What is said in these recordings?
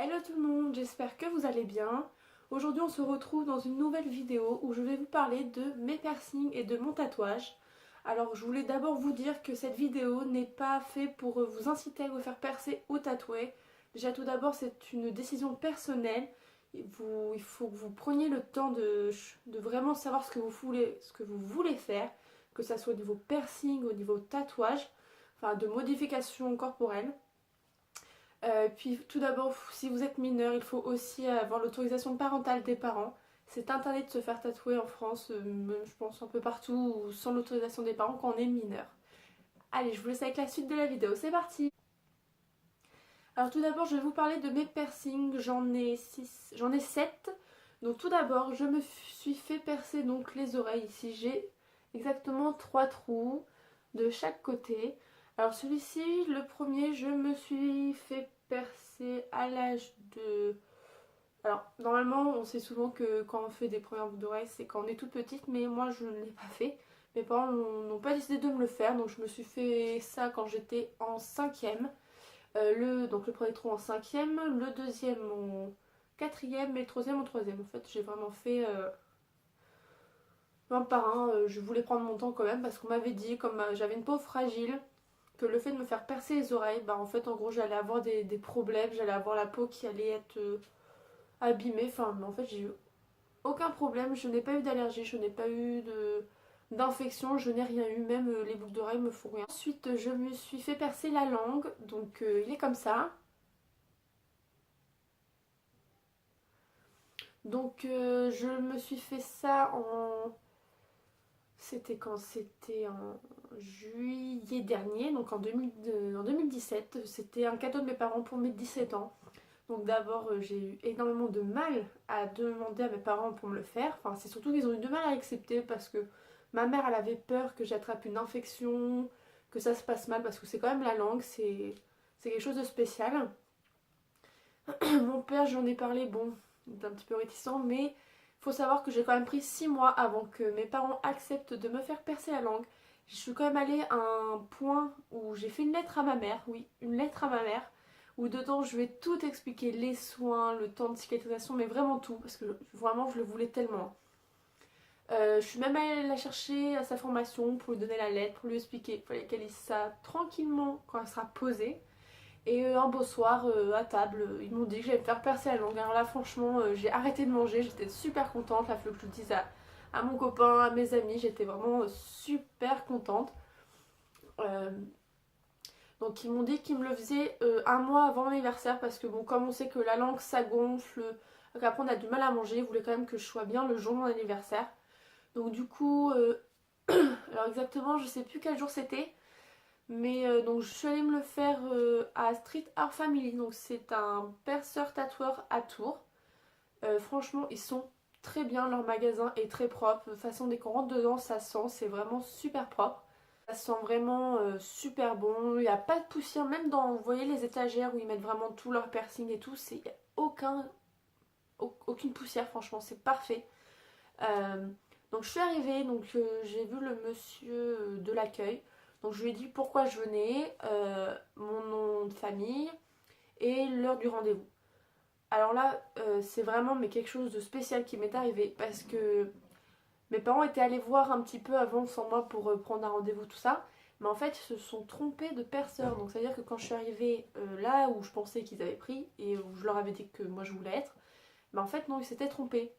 Hello tout le monde, j'espère que vous allez bien. Aujourd'hui on se retrouve dans une nouvelle vidéo où je vais vous parler de mes piercings et de mon tatouage. Alors je voulais d'abord vous dire que cette vidéo n'est pas faite pour vous inciter à vous faire percer ou tatouer. Déjà tout d'abord c'est une décision personnelle. Il faut que vous preniez le temps de vraiment savoir ce que vous voulez faire, que ça soit au niveau piercing, au niveau tatouage, enfin de modification corporelle. Puis tout d'abord, si vous êtes mineur, il faut aussi avoir l'autorisation parentale des parents. C'est interdit de se faire tatouer en France, même, je pense un peu partout, sans l'autorisation des parents quand on est mineur. Allez, je vous laisse avec la suite de la vidéo, c'est parti. Alors tout d'abord, je vais vous parler de mes piercings, j'en ai 7. Donc tout d'abord, je me suis fait percer donc les oreilles. Ici, j'ai exactement 3 trous de chaque côté. Alors celui-ci, le premier, je me suis fait percer à l'âge de... Alors normalement, on sait souvent que quand on fait des premières boucles d'oreilles, c'est quand on est toute petite, mais moi je ne l'ai pas fait. Mes parents n'ont pas décidé de me le faire, donc je me suis fait ça quand j'étais en 5e. Donc le premier trou en 5e, le deuxième en 4e et le troisième en 3e. En fait, j'ai vraiment fait un par un. Je voulais prendre mon temps quand même parce qu'on m'avait dit, comme j'avais une peau fragile, que le fait de me faire percer les oreilles, bah en fait en gros j'allais avoir des problèmes, j'allais avoir la peau qui allait être abîmée. Enfin, mais en fait j'ai eu aucun problème, je n'ai pas eu d'allergie, je n'ai pas eu d'infection, je n'ai rien eu, même les boucles d'oreilles me font rien. Ensuite je me suis fait percer la langue, donc il est comme ça. Donc je me suis fait ça en... C'était quand? C'était en juillet dernier, donc en 2017. C'était un cadeau de mes parents pour mes 17 ans. Donc d'abord j'ai eu énormément de mal à demander à mes parents pour me le faire. Enfin c'est surtout qu'ils ont eu du mal à accepter parce que ma mère elle avait peur que j'attrape une infection, que ça se passe mal parce que c'est quand même la langue, c'est quelque chose de spécial. Mon père, j'en ai parlé, bon, il est un petit peu réticent, mais il faut savoir que j'ai quand même pris 6 mois avant que mes parents acceptent de me faire percer la langue. Je suis quand même allée à un point où j'ai fait une lettre à ma mère, oui, une lettre à ma mère, où dedans je vais tout expliquer, les soins, le temps de cicatrisation, mais vraiment tout, parce que vraiment je le voulais tellement. Je suis même allée la chercher à sa formation pour lui donner la lettre, pour lui expliquer. Il fallait qu'elle lise ça tranquillement quand elle sera posée. Et un beau soir, à table, ils m'ont dit que j'allais me faire percer la langue. Alors là, franchement, j'ai arrêté de manger, j'étais super contente. Là, il faut que je le dise à mon copain, à mes amis, j'étais vraiment super contente. Euh, donc, ils m'ont dit qu'ils me le faisaient un mois avant mon anniversaire parce que, bon, comme on sait que la langue ça gonfle, qu'après on a du mal à manger, ils voulaient quand même que je sois bien le jour de mon anniversaire. Donc, du coup, alors exactement, je sais plus quel jour c'était. Mais donc je suis allée me le faire à Street Art Family. Donc c'est un perceur tatoueur à Tours. Franchement ils sont très bien, leur magasin est très propre. De toute façon dès qu'on rentre dedans ça sent, c'est vraiment super propre. Ça sent vraiment super bon. Il n'y a pas de poussière, même dans, vous voyez les étagères où ils mettent vraiment tout leur piercing et tout, il n'y a aucune poussière, franchement c'est parfait. Euh, donc je suis arrivée, donc j'ai vu le monsieur de l'accueil. Donc je lui ai dit pourquoi je venais, mon nom de famille et l'heure du rendez-vous. Alors là, c'est vraiment mais quelque chose de spécial qui m'est arrivé parce que mes parents étaient allés voir un petit peu avant sans moi pour prendre un rendez-vous, tout ça. Mais en fait, ils se sont trompés de perceur. Donc, c'est-à-dire que quand je suis arrivée là où je pensais qu'ils avaient pris et où je leur avais dit que moi je voulais être, mais en fait, non, ils s'étaient trompés.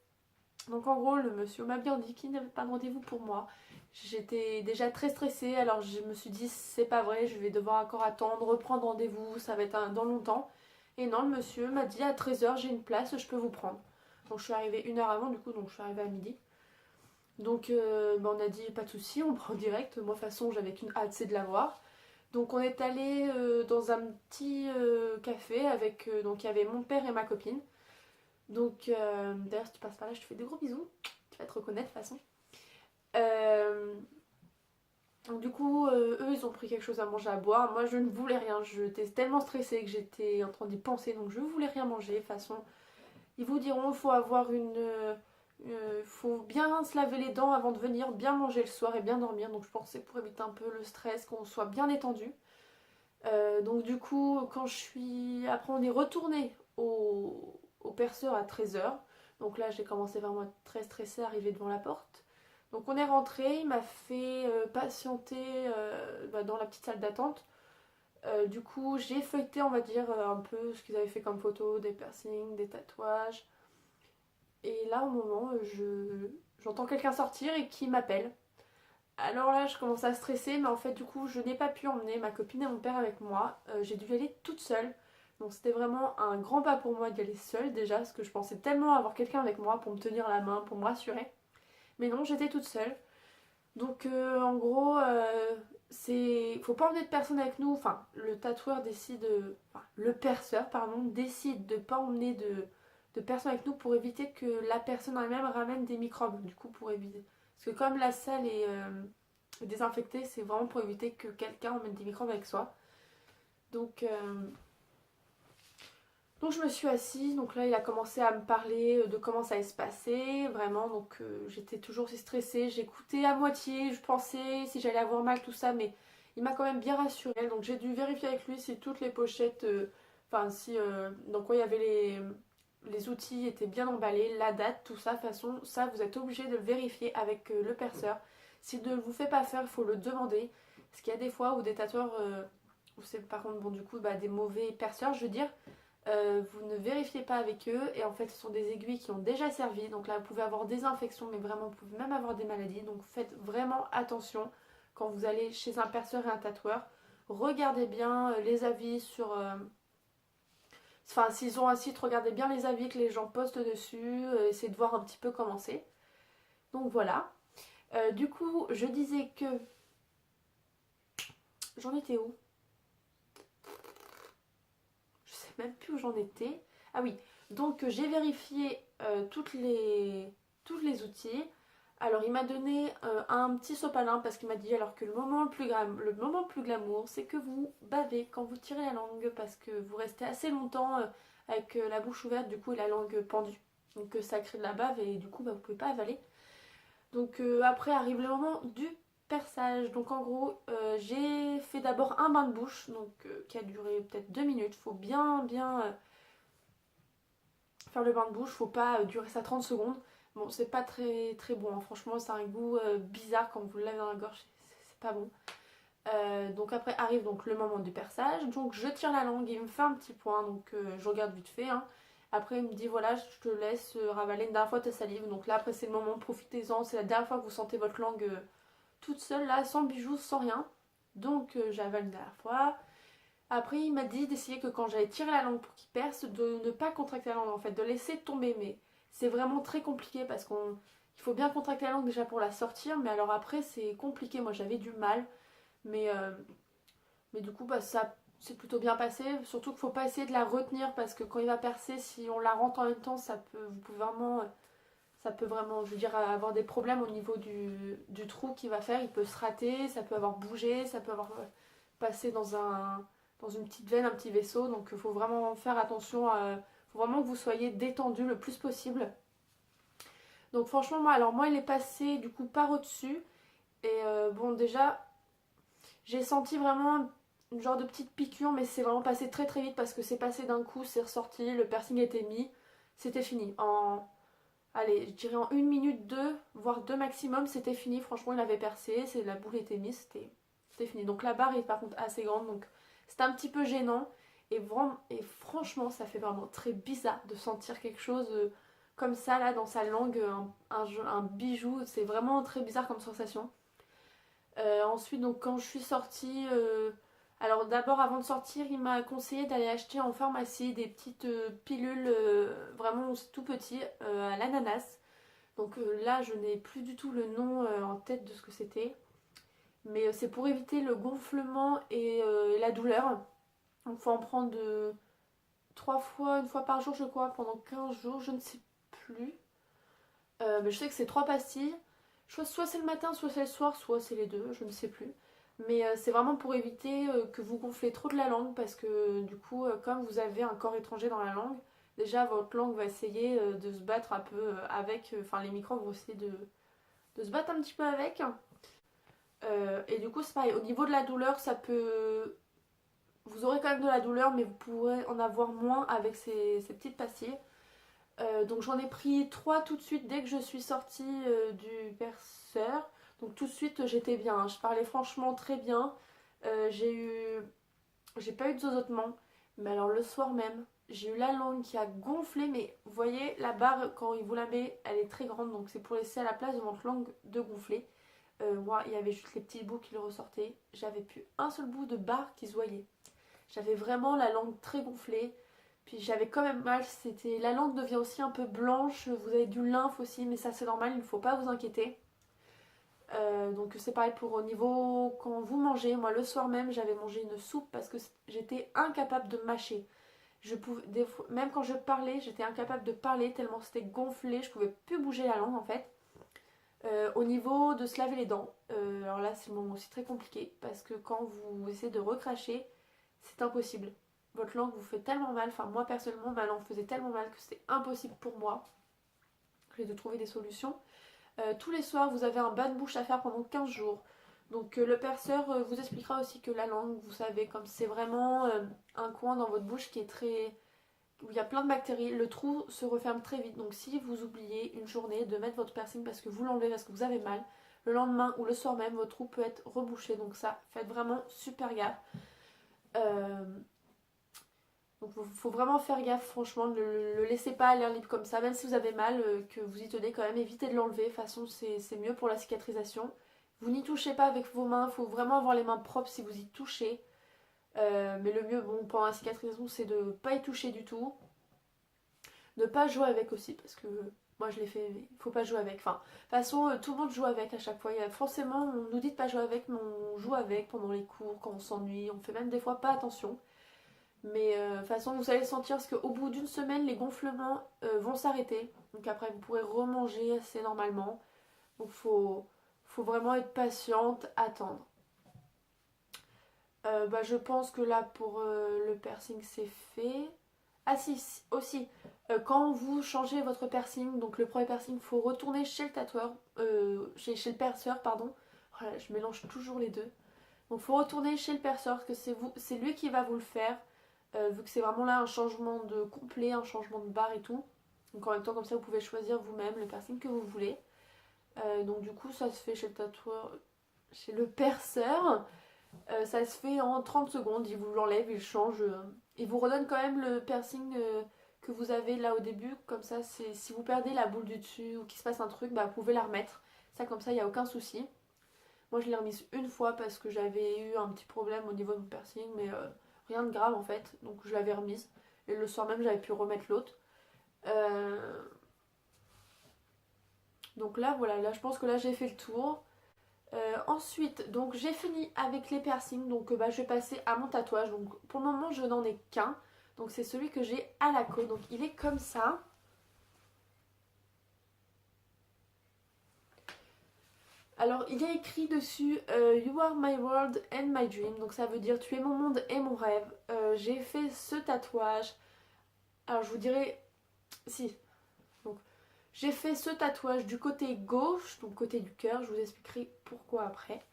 Donc en gros, le monsieur m'a bien dit qu'il n'avait pas de rendez-vous pour moi. J'étais déjà très stressée, alors je me suis dit c'est pas vrai, je vais devoir encore attendre, reprendre rendez-vous, ça va être dans longtemps. Et non, le monsieur m'a dit à 13h j'ai une place, je peux vous prendre. Donc je suis arrivée une heure avant du coup, donc je suis arrivée à midi. Donc on a dit pas de souci, on prend direct. Moi de toute façon j'avais qu'une hâte, c'est de l'avoir. Donc on est allé dans un petit café avec, donc il y avait mon père et ma copine. Donc, d'ailleurs, si tu passes par là, je te fais des gros bisous. Tu vas te reconnaître de toute façon. Euh, donc, du coup, eux, ils ont pris quelque chose à manger, à boire. Moi, je ne voulais rien. J'étais tellement stressée que j'étais en train d'y penser. Donc, je ne voulais rien manger. De toute façon, ils vous diront il faut avoir une. Faut bien se laver les dents avant de venir, bien manger le soir et bien dormir. Donc, je pensais pour éviter un peu le stress, qu'on soit bien détendu. Donc du coup, après on est retourné au perceur à 13h. Donc là j'ai commencé vraiment à être très stressée, arriver devant la porte. Donc on est rentré, il m'a fait patienter dans la petite salle d'attente. Du coup j'ai feuilleté on va dire un peu ce qu'ils avaient fait comme photos, des piercings, des tatouages. Et là au moment j'entends quelqu'un sortir et qui m'appelle. Alors là, je commence à stresser, mais en fait, du coup, je n'ai pas pu emmener ma copine et mon père avec moi. J'ai dû y aller toute seule. Donc, c'était vraiment un grand pas pour moi d'y aller seule déjà, parce que je pensais tellement avoir quelqu'un avec moi pour me tenir la main, pour me rassurer. Mais non, j'étais toute seule. Donc, en gros, faut pas emmener de personne avec nous. Enfin, le tatoueur décide. Enfin, le perceur, pardon, décide de pas emmener de personne avec nous pour éviter que la personne en elle-même ramène des microbes. Du coup, pour éviter. Parce que comme la salle est désinfectée, c'est vraiment pour éviter que quelqu'un emmène des microbes avec soi. Donc, donc je me suis assise, donc là il a commencé à me parler de comment ça allait se passer, vraiment, donc j'étais toujours aussi stressée, j'écoutais à moitié, je pensais si j'allais avoir mal, tout ça, mais il m'a quand même bien rassurée, donc j'ai dû vérifier avec lui si toutes les pochettes, enfin si, dans quoi il y avait les outils étaient bien emballés, la date, tout ça, de toute façon, ça vous êtes obligé de le vérifier avec le perceur. S'il ne vous fait pas faire, il faut le demander, parce qu'il y a des fois où des tatoueurs, ou c'est par contre, bon du coup, des mauvais perceurs, je veux dire, vous ne vérifiez pas avec eux et en fait ce sont des aiguilles qui ont déjà servi, donc là vous pouvez avoir des infections mais vraiment vous pouvez même avoir des maladies, donc faites vraiment attention quand vous allez chez un perceur et un tatoueur. Regardez bien les avis sur enfin s'ils ont un site, regardez bien les avis que les gens postent dessus, essayez de voir un petit peu comment c'est. Donc voilà. Du coup je disais que j'en étais où? Je sais même plus où j'en étais. Ah oui, donc j'ai vérifié tous les outils. Alors il m'a donné un petit sopalin parce qu'il m'a dit alors que le moment le plus glamour c'est que vous bavez quand vous tirez la langue parce que vous restez assez longtemps avec la bouche ouverte du coup et la langue pendue. Donc ça crée de la bave et du coup vous pouvez pas avaler. Donc après arrive le moment du perçage. Donc en gros, j'ai fait d'abord un bain de bouche, donc qui a duré peut-être 2 minutes. Faut bien faire le bain de bouche, faut pas durer ça 30 secondes. Bon, c'est pas très très bon, hein. Franchement, ça a un goût bizarre quand vous l'avez dans la gorge, c'est pas bon. Donc après arrive donc le moment du perçage. Donc je tire la langue, il me fait un petit point, donc je regarde vite fait, hein. Après il me dit voilà je te laisse ravaler une dernière fois ta salive. Donc là après c'est le moment, profitez-en, c'est la dernière fois que vous sentez votre langue toute seule là, sans bijoux, sans rien. Donc j'avale une dernière fois. Après il m'a dit d'essayer que quand j'allais tirer la langue pour qu'il perce, de ne pas contracter la langue en fait, de laisser tomber. Mais c'est vraiment très compliqué parce qu'il faut bien contracter la langue déjà pour la sortir, mais alors après c'est compliqué, moi j'avais du mal. Mais, euh, mais du coup, ça c'est plutôt bien passé. Surtout qu'il ne faut pas essayer de la retenir parce que quand il va percer, si on la rentre en même temps, ça peut vraiment, je veux dire, avoir des problèmes au niveau du trou qu'il va faire. Il peut se rater, ça peut avoir bougé, ça peut avoir passé dans une petite veine, un petit vaisseau. Donc il faut vraiment faire attention. Il faut vraiment que vous soyez détendu le plus possible. Donc franchement, moi il est passé du coup par au-dessus. Et bon, déjà, j'ai senti vraiment une genre de petite piqûre, mais c'est vraiment passé très très vite parce que c'est passé d'un coup, c'est ressorti, le piercing était mis, c'était fini. Allez, je dirais en 1 minute, 2, voire 2 maximum, c'était fini. Franchement, il avait percé, la boule était mise, c'était fini. Donc la barre est par contre assez grande, donc c'était un petit peu gênant. Et franchement, ça fait vraiment très bizarre de sentir quelque chose comme ça là dans sa langue, un bijou. C'est vraiment très bizarre comme sensation. Ensuite, donc quand je suis sortie, alors d'abord avant de sortir, il m'a conseillé d'aller acheter en pharmacie des petites pilules vraiment tout petit à l'ananas. Donc là, je n'ai plus du tout le nom en tête de ce que c'était. Mais c'est pour éviter le gonflement et la douleur. Donc il faut en prendre 3 fois, une fois par jour, je crois, pendant 15 jours, je ne sais plus. Mais je sais que c'est 3 pastilles. Soit c'est le matin, soit c'est le soir, soit c'est les deux, je ne sais plus. Mais c'est vraiment pour éviter que vous gonflez trop de la langue parce que du coup, comme vous avez un corps étranger dans la langue, déjà votre langue va essayer de se battre un peu avec, enfin les microbes vont essayer de se battre un petit peu avec. Et du coup, c'est pareil, au niveau de la douleur, ça peut vous aurez quand même de la douleur, mais vous pourrez en avoir moins avec ces petites pastilles. Donc j'en ai pris 3 tout de suite dès que je suis sortie du perceur. Donc tout de suite j'étais bien, hein. Je parlais franchement très bien. J'ai pas eu de zozotement. Mais alors le soir même, j'ai eu la langue qui a gonflé. Mais vous voyez, la barre, quand il vous la met, elle est très grande. Donc c'est pour laisser à la place de votre langue de gonfler. Moi, il y avait juste les petits bouts qui le ressortaient. J'avais plus un seul bout de barre qui se voyait. J'avais vraiment la langue très gonflée. Puis j'avais quand même mal. La langue devient aussi un peu blanche. Vous avez du lymphe aussi, mais ça c'est normal. Il ne faut pas vous inquiéter. Donc c'est pareil pour au niveau quand vous mangez. Moi le soir même j'avais mangé une soupe parce que j'étais incapable de mâcher. Même quand je parlais, j'étais incapable de parler tellement c'était gonflé. Je pouvais plus bouger la langue en fait. Au niveau de se laver les dents, alors là c'est le moment aussi très compliqué parce que quand vous essayez de recracher, c'est impossible. Votre langue vous fait tellement mal, enfin moi personnellement ma langue faisait tellement mal que c'était impossible pour moi. J'ai dû trouver des solutions. Tous les soirs vous avez un bain de bouche à faire pendant 15 jours. Donc le perceur vous expliquera aussi que la langue, vous savez, comme c'est vraiment un coin dans votre bouche qui est très où il y a plein de bactéries, le trou se referme très vite. Donc si vous oubliez une journée de mettre votre piercing parce que vous l'enlevez parce que vous avez mal, le lendemain ou le soir même, votre trou peut être rebouché. Donc ça, faites vraiment super gaffe. Donc il faut vraiment faire gaffe, franchement, ne le laissez pas à l'air libre comme ça, même si vous avez mal, que vous y tenez quand même, évitez de l'enlever, de toute façon c'est mieux pour la cicatrisation. Vous n'y touchez pas avec vos mains, il faut vraiment avoir les mains propres si vous y touchez. Mais le mieux, bon, pendant la cicatrisation, c'est de ne pas y toucher du tout. Ne pas jouer avec aussi, parce que moi je l'ai fait, mais il faut pas jouer avec. Enfin, de toute façon, tout le monde joue avec à chaque fois. Forcément, on nous dit de pas jouer avec, mais on joue avec pendant les cours, quand on s'ennuie. On fait même des fois pas attention. Mais de toute façon, vous allez sentir parce qu'au bout d'une semaine, les gonflements vont s'arrêter. Donc après, vous pourrez remanger assez normalement. Donc faut vraiment être patiente, attendre. Je pense que là, pour le piercing, c'est fait. Ah si, aussi, quand vous changez votre piercing, donc le premier piercing, il faut retourner chez le tatoueur, chez le perceur, pardon. Voilà, je mélange toujours les deux. Donc il faut retourner chez le perceur, parce que c'est lui qui va vous le faire. Vu que c'est vraiment là un changement de complet, un changement de barre et tout. Donc en même temps comme ça vous pouvez choisir vous-même le piercing que vous voulez. Donc du coup ça se fait chez le tatoueur, chez le perceur. Ça se fait en 30 secondes, il vous l'enlève, il change. Il vous redonne quand même le piercing que vous avez là au début. Comme ça si vous perdez la boule du dessus ou qu'il se passe un truc, bah, vous pouvez la remettre. Ça comme ça il n'y a aucun souci. Moi je l'ai remise une fois parce que j'avais eu un petit problème au niveau de mon piercing, mais rien de grave en fait, donc je l'avais remise. Et le soir même j'avais pu remettre l'autre. Donc là voilà, là je pense que là j'ai fait le tour. Ensuite, donc j'ai fini avec les piercings, donc je vais passer à mon tatouage. Donc pour le moment je n'en ai qu'un, donc c'est celui que j'ai à la côte. Donc il est comme ça. Alors il est écrit dessus You are my world and my dream, donc ça veut dire tu es mon monde et mon rêve. J'ai fait ce tatouage. Alors je vous dirais, si, donc j'ai fait ce tatouage du côté gauche, donc côté du cœur, je vous expliquerai pourquoi après.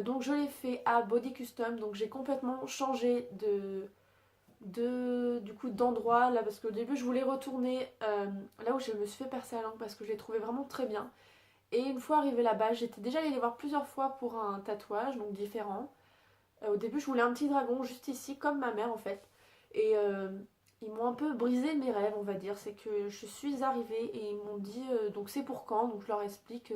Donc je l'ai fait à Body Custom, donc j'ai complètement changé du coup d'endroit là, parce qu'au début je voulais retourner là où je me suis fait percer la langue parce que je l'ai trouvé vraiment très bien. Et une fois arrivée là-bas, j'étais déjà allée les voir plusieurs fois pour un tatouage, donc différent. Au début je voulais un petit dragon juste ici, comme ma mère en fait. Et ils m'ont un peu brisé mes rêves, on va dire. C'est que je suis arrivée et ils m'ont dit donc c'est pour quand. Donc je leur explique.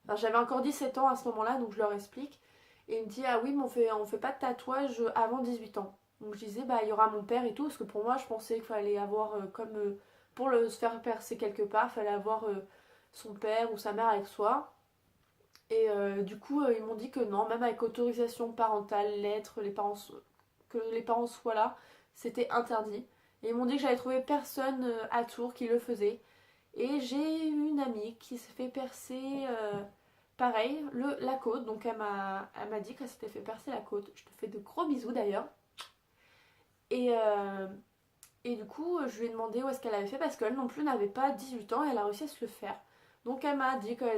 Enfin, j'avais encore 17 ans à ce moment-là, donc je leur explique. Et ils me disent ah oui, mais on fait pas de tatouage avant 18 ans. Donc je disais bah il y aura mon père et tout, parce que pour moi je pensais qu'il fallait avoir comme pour se faire percer quelque part, il fallait avoir son père ou sa mère avec soi. Et du coup ils m'ont dit que non, même avec autorisation parentale, lettre, que les parents soient là, c'était interdit. Et ils m'ont dit que j'avais trouvé personne à Tours qui le faisait. Et j'ai eu une amie qui s'est fait percer, pareil, la côte. Donc elle m'a dit qu'elle s'était fait percer la côte. Je te fais de gros bisous d'ailleurs. Et, euh, et du coup, je lui ai demandé où est-ce qu'elle avait fait parce qu'elle non plus n'avait pas 18 ans et elle a réussi à se le faire. Donc elle m'a dit qu'elle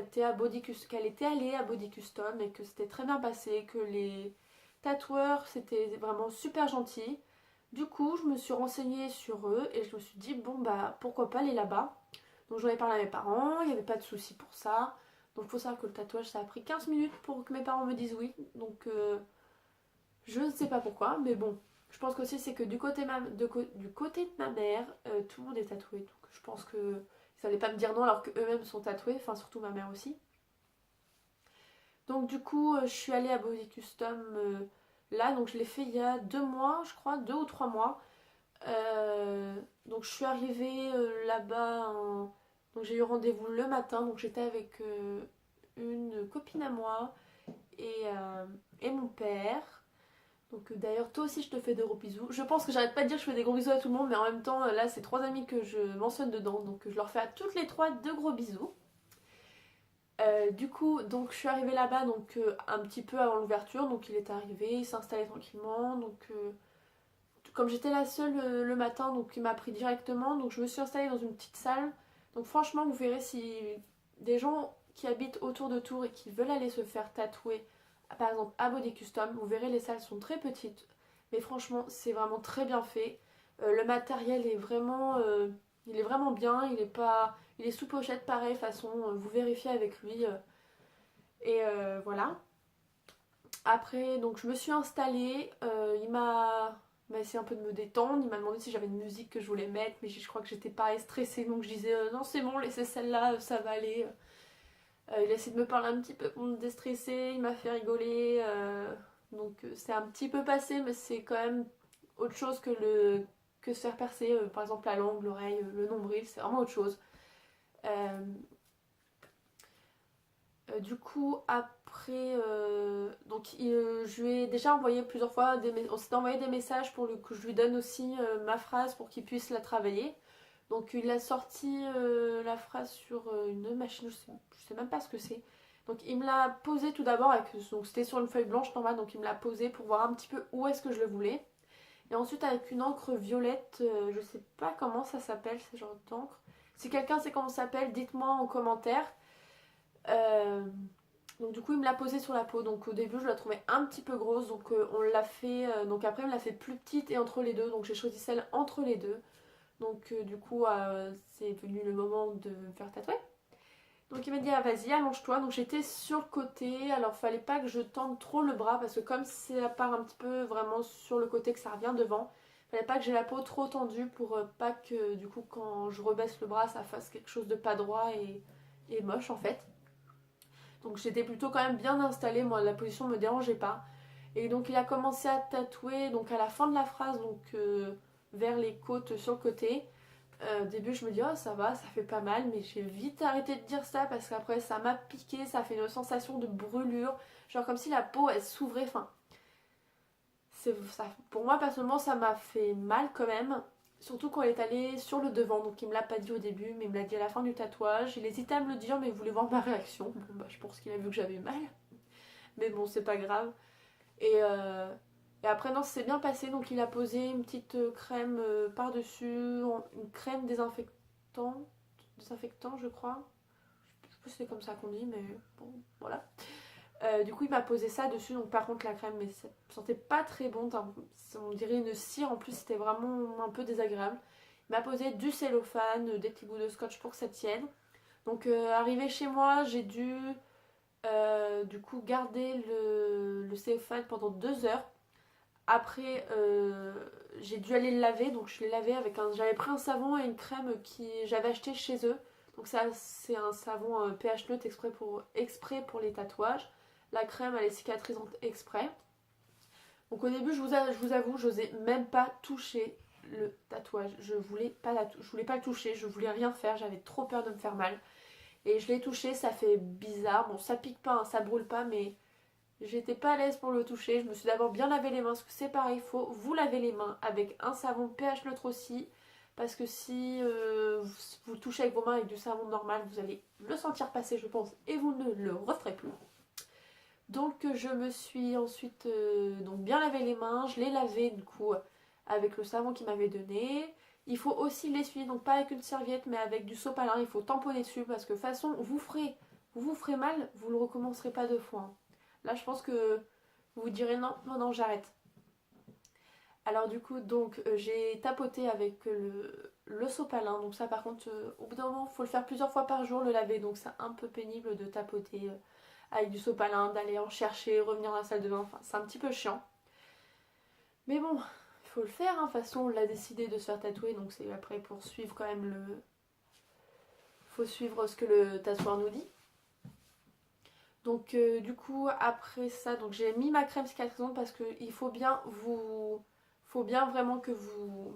était allée à Body Custom et que c'était très bien passé, que les tatoueurs, c'était vraiment super gentil. Du coup, je me suis renseignée sur eux et je me suis dit, bon bah pourquoi pas aller là-bas. Donc j'en ai parlé à mes parents, il n'y avait pas de souci pour ça. Donc il faut savoir que le tatouage ça a pris 15 minutes pour que mes parents me disent oui. Donc je ne sais pas pourquoi, mais bon. Je pense qu'aussi c'est que du côté de ma mère, tout le monde est tatoué. Donc je pense que ils n'allaient pas me dire non alors qu'eux-mêmes sont tatoués, enfin surtout ma mère aussi. Donc du coup, je suis allée à Body Custom là, donc je l'ai fait il y a 2 mois, je crois, 2 ou 3 mois. Donc je suis arrivée là-bas, donc j'ai eu rendez-vous le matin, donc j'étais avec une copine à moi et mon père. Donc d'ailleurs toi aussi je te fais de gros bisous. Je pense que j'arrête pas de dire que je fais des gros bisous à tout le monde, mais en même temps là c'est 3 amis que je mentionne dedans, donc je leur fais à toutes les 3 de gros bisous. Du coup, donc je suis arrivée là-bas donc un petit peu avant l'ouverture, donc il est arrivé, il s'installait tranquillement, donc comme j'étais la seule le matin, donc il m'a pris directement, donc je me suis installée dans une petite salle. Donc franchement, vous verrez si des gens qui habitent autour de Tours et qui veulent aller se faire tatouer, par exemple à Body Custom, vous verrez les salles sont très petites, mais franchement c'est vraiment très bien fait. Le matériel est vraiment, il est vraiment bien, il est sous pochette pareil, façon vous vérifiez avec lui. Voilà. Après, donc je me suis installée, il m'a essayé un peu de me détendre, il m'a demandé si j'avais une musique que je voulais mettre, mais je crois que j'étais pas stressée, donc je disais non c'est bon, laissez celle-là, ça va aller. Il a essayé de me parler un petit peu pour me déstresser, il m'a fait rigoler, donc c'est un petit peu passé, mais c'est quand même autre chose que se faire percer, par exemple la langue, l'oreille, le nombril, c'est vraiment autre chose. Euh, du coup, après, donc je lui ai déjà envoyé plusieurs fois, on s'est envoyé des messages pour que je lui donne aussi ma phrase pour qu'il puisse la travailler. Donc il a sorti la phrase sur une machine, je sais même pas ce que c'est. Donc il me l'a posé tout d'abord, donc c'était sur une feuille blanche normale, donc il me l'a posé pour voir un petit peu où est-ce que je le voulais. Et ensuite avec une encre violette, je sais pas comment ça s'appelle ce genre d'encre. Si quelqu'un sait comment ça s'appelle, dites-moi en commentaire. Euh, donc du coup il me l'a posé sur la peau, donc au début je la trouvais un petit peu grosse, donc on l'a fait, donc après il me l'a fait plus petite et entre les deux, donc j'ai choisi celle entre les deux. Donc du coup c'est venu le moment de me faire tatouer. Donc il m'a dit ah vas-y allonge-toi, donc j'étais sur le côté, alors fallait pas que je tende trop le bras parce que comme ça part un petit peu vraiment sur le côté que ça revient devant, fallait pas que j'ai la peau trop tendue pour pas que du coup quand je rebaisse le bras ça fasse quelque chose de pas droit et moche en fait. Donc j'étais plutôt quand même bien installée, moi la position me dérangeait pas. Et donc il a commencé à tatouer, donc à la fin de la phrase, donc vers les côtes sur le côté. Au début je me dis oh ça va, ça fait pas mal, mais j'ai vite arrêté de dire ça parce qu'après ça m'a piqué, ça fait une sensation de brûlure, genre comme si la peau elle s'ouvrait, enfin ça, pour moi personnellement ça m'a fait mal quand même. Surtout quand il est allé sur le devant, donc il me l'a pas dit au début, mais il me l'a dit à la fin du tatouage. Il hésitait à me le dire, mais il voulait voir ma réaction. Bon, bah, je pense qu'il a vu que j'avais mal, mais bon, c'est pas grave. Et, euh, et après, non, c'est bien passé, donc il a posé une petite crème par-dessus, une crème désinfectant, je crois. Je sais pas si c'est comme ça qu'on dit, mais bon, voilà. Du coup, il m'a posé ça dessus. Donc, par contre, la crème, mais ça sentait pas très bon. On dirait une cire. En plus, c'était vraiment un peu désagréable. Il m'a posé du cellophane, des petits bouts de scotch pour que ça tienne. Donc, arrivé chez moi, j'ai dû du coup garder le cellophane pendant 2 heures. Après, j'ai dû aller le laver. Donc, je l'ai lavé avec j'avais pris un savon et une crème qui j'avais acheté chez eux. Donc, ça, c'est un savon pH neutre exprès pour les tatouages. La crème, elle est cicatrisante exprès. Donc au début, je vous avoue, j'osais même pas toucher le tatouage. Je voulais pas le toucher, je voulais rien faire, j'avais trop peur de me faire mal. Et je l'ai touché, ça fait bizarre. Bon, ça pique pas, hein, ça brûle pas, mais j'étais pas à l'aise pour le toucher. Je me suis d'abord bien lavé les mains, parce que c'est pareil, il faut vous laver les mains avec un savon pH neutre aussi. Parce que si vous touchez avec vos mains avec du savon normal, vous allez le sentir passer, je pense, et vous ne le referez plus. Donc je me suis ensuite donc bien lavé les mains, je l'ai lavé du coup avec le savon qu'il m'avait donné. Il faut aussi l'essuyer, donc pas avec une serviette mais avec du sopalin, il faut tamponner dessus parce que de toute façon vous vous ferez mal, vous ne le recommencerez pas 2 fois. Hein. Là je pense que vous vous direz non, non, non, j'arrête. Alors du coup, donc j'ai tapoté avec le sopalin. Donc ça par contre, au bout d'un moment, il faut le faire plusieurs fois par jour, le laver. Donc c'est un peu pénible de tapoter avec du sopalin, d'aller en chercher, revenir dans la salle de bain. Enfin, c'est un petit peu chiant. Mais bon, il faut le faire. Hein. De toute façon, on l'a décidé de se faire tatouer. Donc c'est après pour suivre quand même le... faut suivre ce que le tatoueur nous dit. Donc du coup, après ça, donc j'ai mis ma crème cicatrisante parce qu'il faut bien vous... faut bien vraiment que vous...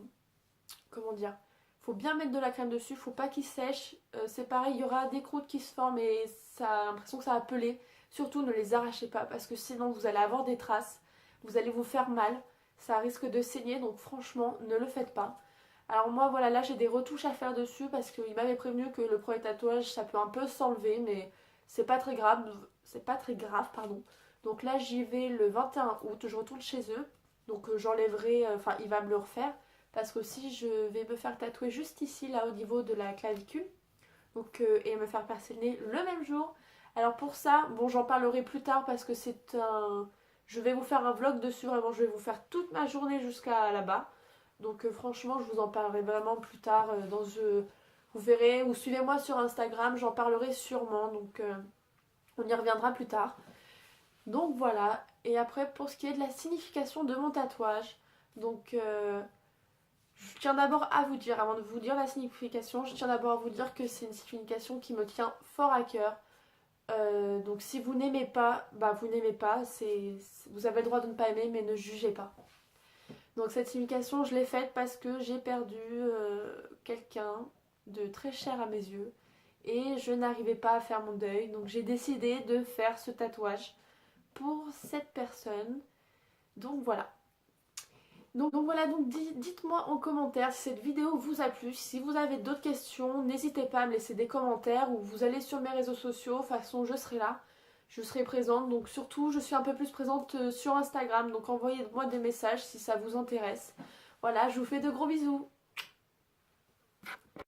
comment dire, faut bien mettre de la crème dessus, faut pas qu'il sèche. C'est pareil, il y aura des croûtes qui se forment et ça a l'impression que ça va peler. Surtout ne les arrachez pas parce que sinon vous allez avoir des traces, vous allez vous faire mal, ça risque de saigner, donc franchement ne le faites pas. Alors moi voilà, là j'ai des retouches à faire dessus parce qu'il m'avait prévenu que le premier tatouage ça peut un peu s'enlever mais c'est pas très grave pardon. Donc là j'y vais le 21 août, je retourne chez eux, donc j'enlèverai, enfin il va me le refaire. Parce qu'aussi je vais me faire tatouer juste ici, là au niveau de la clavicule. Donc, et me faire percer le nez le même jour. Alors pour ça, bon j'en parlerai plus tard parce que c'est un... Je vais vous faire un vlog dessus, vraiment je vais vous faire toute ma journée jusqu'à là-bas. Donc franchement je vous en parlerai vraiment plus tard vous verrez, ou suivez-moi sur Instagram, j'en parlerai sûrement. Donc on y reviendra plus tard. Donc voilà, et après pour ce qui est de la signification de mon tatouage, donc... je tiens d'abord à vous dire, avant de vous dire la signification, je tiens d'abord à vous dire que c'est une signification qui me tient fort à cœur. Donc si vous n'aimez pas, bah vous n'aimez pas, vous avez le droit de ne pas aimer, mais ne jugez pas. Donc cette signification, je l'ai faite parce que j'ai perdu quelqu'un de très cher à mes yeux et je n'arrivais pas à faire mon deuil. Donc j'ai décidé de faire ce tatouage pour cette personne. Donc voilà. Donc voilà, donc dites-moi en commentaire si cette vidéo vous a plu. Si vous avez d'autres questions, n'hésitez pas à me laisser des commentaires ou vous allez sur mes réseaux sociaux. De toute façon, je serai là, je serai présente. Donc surtout, je suis un peu plus présente sur Instagram. Donc envoyez-moi des messages si ça vous intéresse. Voilà, je vous fais de gros bisous.